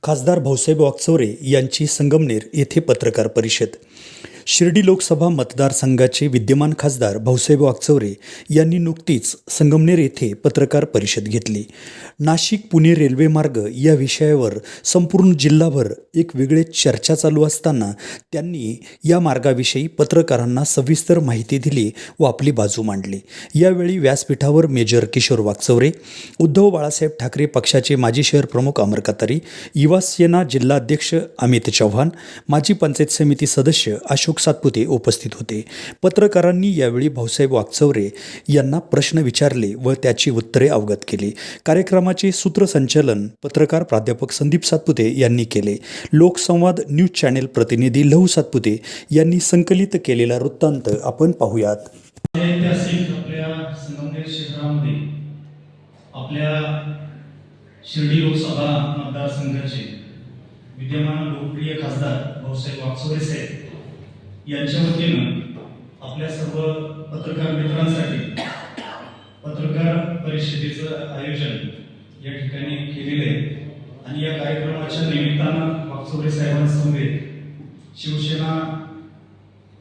खासदार भाऊसाहेब वाकचौरे यांची संगमनेर येथे पत्रकार परिषद. शिर्डी लोकसभा मतदारसंघाचे विद्यमान खासदार भाऊसाहेब वाकचौरे यांनी नुकतीच संगमनेर येथे पत्रकार परिषद घेतली. नाशिक पुणे रेल्वे मार्ग या विषयावर संपूर्ण जिल्हाभर एक वेगळीच चर्चा चालू असताना त्यांनी या मार्गाविषयी पत्रकारांना सविस्तर माहिती दिली व आपली बाजू मांडली. यावेळी व्यासपीठावर मेजर किशोर वाकचौरे, उद्धव बाळासाहेब ठाकरे पक्षाचे माजी शहर प्रमुख अमर कतारी, युवा सेना जिल्हाध्यक्ष अमित चव्हाण, माजी पंचायत समिती सदस्य अशोक सातपुते उपस्थित होते. पत्रकारांनी यावेळी भाऊसाहेब वाकचौरे यांना प्रश्न विचारले व त्याची उत्तरे अवगत केली. कार्यक्रमाचे सूत्रसंचालन पत्रकार प्राध्यापक संदीप सातपुते यांनी केले. लोकसंवाद न्यूज चॅनेल प्रतिनिधी लहू सातपुते यांनी संकलित केलेला वृत्तांत आपण पाहूयात. ऐतिहासिक आपल्या संगमनेर शहरामध्ये आपल्या शिर्डी लोकसभा मतदारसंघाचे विद्यमान लोकप्रिय खासदार भाऊसाहेब वाकचौरे साहेब यांच्या वतीनं आपल्या सर्व पत्रकार मित्रांसाठी पत्रकार परिषदेचं आयोजन या ठिकाणी केलेले आहे. आणि या कार्यक्रमाच्या निमित्तानं वाकचौरे साहेबांसमवेत शिवसेना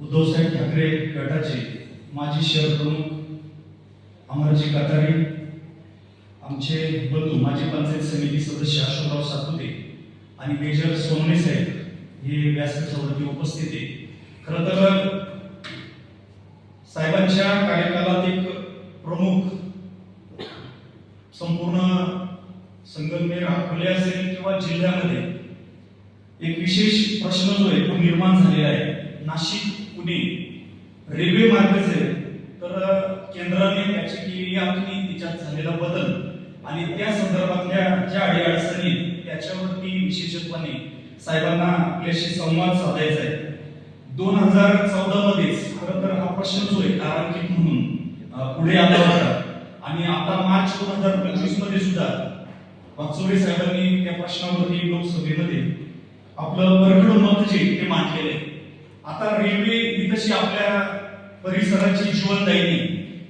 उद्धवसाहेब ठाकरे गटाचे माजी शहर प्रमुख अमरजी कतारी, आमचे बंधू माजी पंचायत समिती सदस्य अशोकराव सातपुते आणि मेजर सोनवणे साहेब हे व्यासपीठावरती उपस्थित आहे. खरं तर साहेबांच्या कार्यकालात एक प्रमुख संपूर्ण संगमनेर अकोले असेल किंवा जिल्ह्यामध्ये एक विशेष प्रश्न जो आहे तो निर्माण झालेला आहे. नाशिक पुणे रेल्वे मार्ग जे तर केंद्राने त्याची केलेली आखणी, तिच्यात झालेला बदल आणि त्या संदर्भातल्या ज्या अडीअडचणी त्याच्यावरती विशेषत्वाने साहेबांना आपल्याशी संवाद साधायचा आहे. 2014 मध्येच खरं तर हा प्रश्न जो आहे तारांकित म्हणून पुढे आला होता आणि आता मार्च 2025 मध्ये सुद्धा वाकचौरे साहेबांनी त्या प्रश्नावरती लोकसभेमध्ये आपलं परखड मत जे ते मांडलेलं आहे. आता रेल्वे ही तशी आपल्या परिसराची जीवनदायिनी,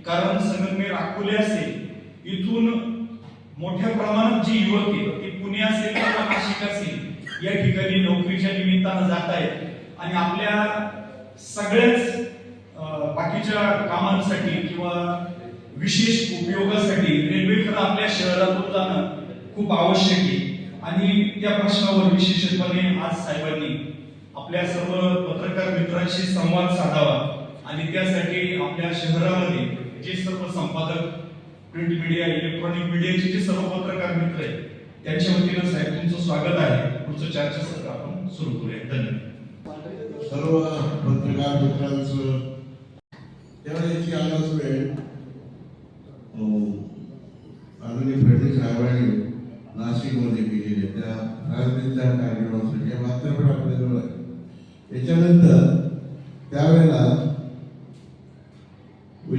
कारण संगमनेर अकोले असेल इथून मोठ्या प्रमाणात जी युवक आहेत ते पुणे असेल किंवा नाशिक असेल या ठिकाणी नोकरीच्या निमित्तानं जात आहेत आणि आपल्या सगळ्याच बाकीच्या कामांसाठी किंवा विशेष उपयोगासाठी रेल्वे खरं आपल्या शहरातून जाणं खूप आवश्यक आहे. आणि त्या प्रश्नावर विशेषत्वाने आज साहेबांनी आपल्या सर्व पत्रकार मित्रांशी संवाद साधावा आणि त्यासाठी आपल्या शहरामध्ये जे सर्व संपादक, प्रिंट मीडिया, इलेक्ट्रॉनिक मीडियाचे जे सर्व पत्रकार मित्र आहेत त्यांच्या वतीनं साहेब तुमचं स्वागत आहे. पुढचं चर्चासत्र आपण सुरू करूया. धन्यवाद. सर्व पत्रकार मित्रांचं त्यावेळेची अनाउन्समेंट आदरणीय फडणवीस साहेबांनी नाशिकमध्ये केलेली आहे. त्या राजनीतीच्या कार्यक्रमासाठी मात्र पण आपल्याजवळ आहे. याच्यानंतर त्यावेळेला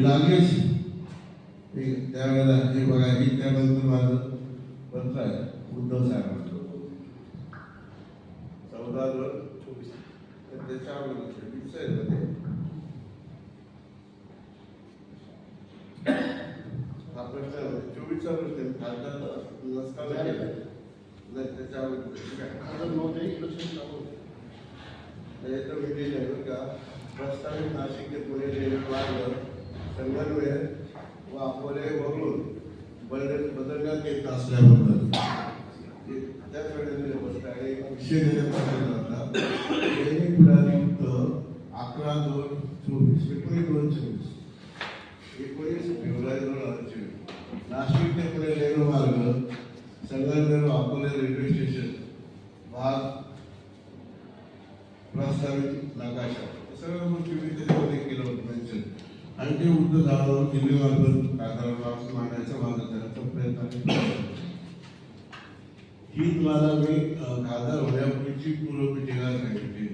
लागेच त्यावेळेला हे बघा की त्यानंतर माझं पत्र आहे उद्धव साहेबांचं 14/24 त्याच्यावर 24चा प्रश्न खासदार नसताना त्याच्यावर प्रस्तावित नाशिक ते पुणे रेल्वे मार्ग संगमनेर व अकोले वगळून बदलण्यात येत असल्याबद्दल त्याच वेळेस आणि विषय देण्यात आलेला होता. दैनिक पुढारीयुक्त 11/2/24 19 फेब्रुवारी 2024 नाशिक ते पुणे रेल्वे मार्ग संगमनेर व अकोले रेल्वे स्टेशन भाग प्रस्तावित नकाशा सगळ्या गोष्टी मी त्याच्यामध्ये केलं होतं मेन्शन आणि ते उद्धव जाधव दिल्लीमार्फत कागदावर मांडायचा माझा करण्याचा प्रयत्न ही तुम्हाला मी खासदार होण्यापूर्वीची पूर्वपीठिका सांगितली.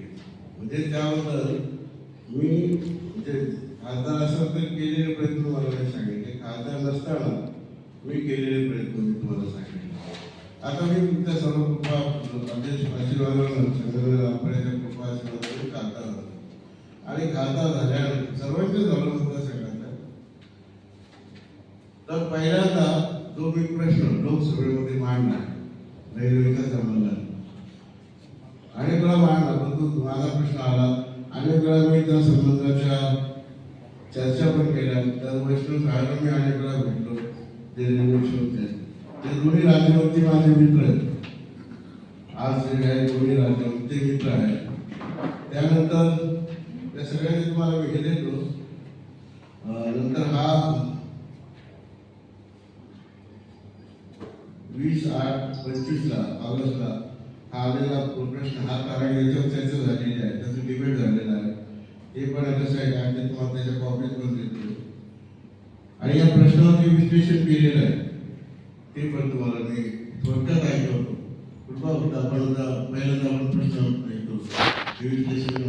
म्हणजे त्याबद्दल मी म्हणजे खासदार असं तर केलेले प्रयत्न मला नाही सांगितले, खासदार नसताना मी केलेले प्रयत्न मी तुम्हाला सांगितले. आता मी तुमच्या सर्व कृपा आशीर्वादानं संगमनेर आपल्याच्या कृपा आशीर्वादाने खासदार झालो आणि खासदार झाल्यानंतर सर्वांचे झालं होतं सगळ्यांना. तर पहिल्यांदा जो मी प्रश्न लोकसभेमध्ये मांडला रेल्वेच्या संबंधात अनेक वेळा मांडला, परंतु माझा प्रश्न आला. अनेक वेळा मी त्या संबंधाच्या चर्चा पण केल्या. तर वैष्णव साहेबांना मी अनेक वेळा भेटलो, जे रेल्वे होते. ते दोन्ही राज्यमंत्री माझे मित्र आहेत. आज जे आहे दोन्ही राज्यमंत्री मित्र आहेत. त्यानंतर त्या सगळ्यांनी तुम्हाला मी हे देतो. नंतर हा 20/8/25 ऑगस्टला हा आलेला प्रश्न, हा कारण याच्यावर चर्चा झालेली आहे, त्याचं डिबेट झालेलं आहे. ते पण कसं आहे का, ते तुम्हाला त्याच्या कॉपीज पण देतो. आणि या प्रश्नावरती विश्लेषण केलेलं आहे, ते पण तुम्हाला मी थोडक्यात ऐकवतो. कृपा होता आपण पहिल्यांदा आपण प्रश्न ऐकतो विश्लेषण.